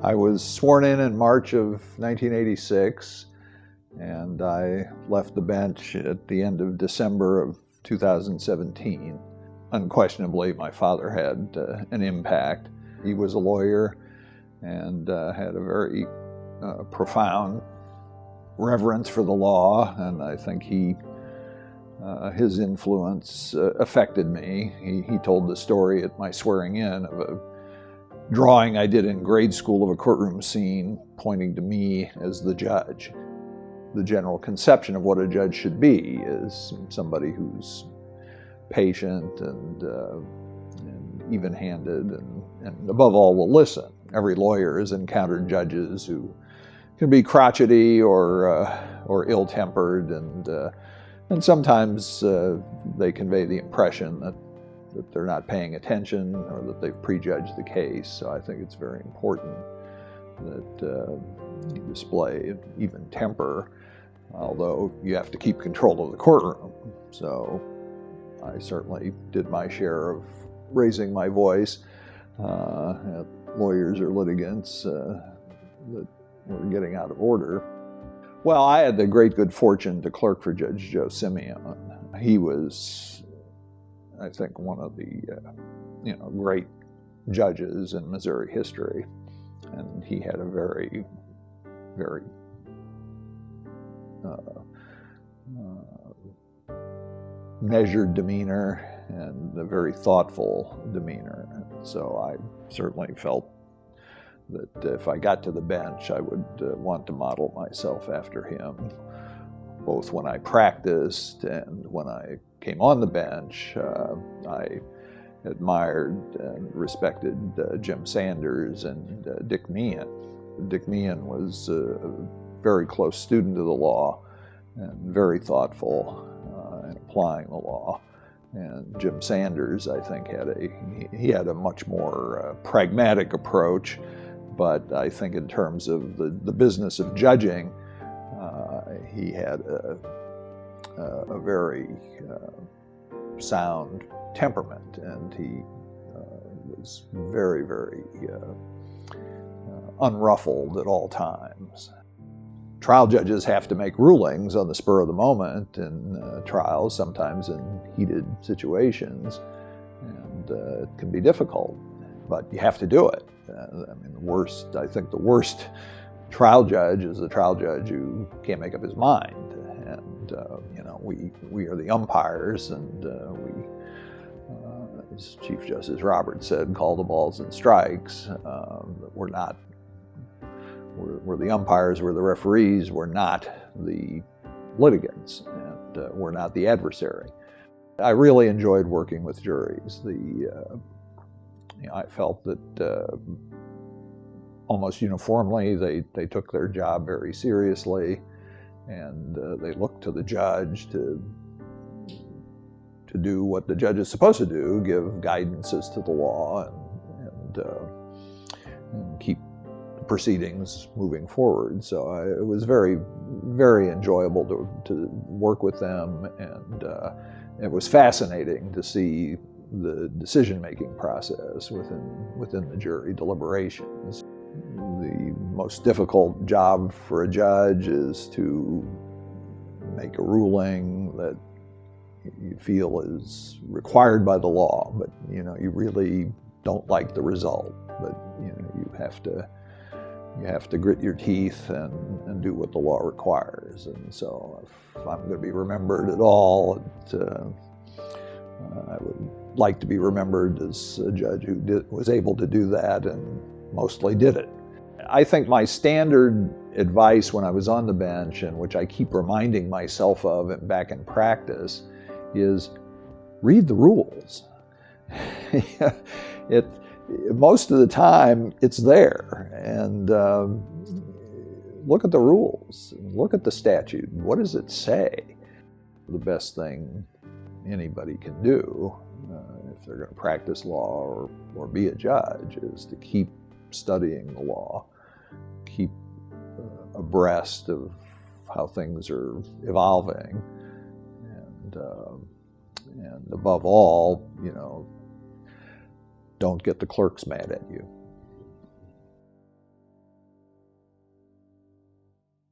I was sworn in March of 1986, and I left the bench at the end of December of 2017. Unquestionably, my father had an impact. He was a lawyer and had a very profound reverence for the law, and I think his influence affected me. He told the story at my swearing in of a drawing I did in grade school of a courtroom scene pointing to me as the judge. The general conception of what a judge should be is somebody who's patient and even-handed and above all will listen. Every lawyer has encountered judges who can be crotchety or ill-tempered, and sometimes they convey the impression that they're not paying attention or that they've prejudged the case. So I think it's very important that you display even temper, although you have to keep control of the courtroom. So I certainly did my share of raising my voice at lawyers or litigants that were getting out of order. Well, I had the great good fortune to clerk for Judge Joe Simeon. He was, I think, one of the great judges in Missouri history, and he had a very, very measured demeanor and a very thoughtful demeanor. And so I certainly felt that if I got to the bench, I would want to model myself after him, both when I practiced and when I came on the bench. I admired and respected Jim Sanders and Dick Meehan. Dick Meehan was a very close student of the law and very thoughtful in applying the law. And Jim Sanders, I think, had a much more pragmatic approach, but I think in terms of the business of judging, he had a very sound temperament, and he was very, very unruffled at all times. Trial judges have to make rulings on the spur of the moment in trials, sometimes in heated situations, and it can be difficult, but you have to do it. I think the worst trial judge is a trial judge who can't make up his mind. And we are the umpires, and we, as Chief Justice Roberts said, call the balls and strikes. We're the umpires, we're the referees, we're not the litigants, and we're not the adversary. I really enjoyed working with juries. I felt that almost uniformly they took their job very seriously, and they looked to the judge to do what the judge is supposed to do, give guidance as to the law and keep the proceedings moving forward. So it was very, very enjoyable to work with them, and it was fascinating to see the decision-making process within the jury deliberations. The most difficult job for a judge is to make a ruling that you feel is required by the law, but you really don't like the result. But you have to grit your teeth and do what the law requires. And so, if I'm going to be remembered at all, I would like to be remembered as a judge who was able to do that and mostly did it. I think my standard advice when I was on the bench, and which I keep reminding myself of and back in practice, is read the rules. Most of the time it's there, and look at the rules, look at the statute. What does it say? The best thing anybody can do if they're going to practice law or be a judge is to keep studying the law, keep abreast of how things are evolving, and above all, don't get the clerks mad at you.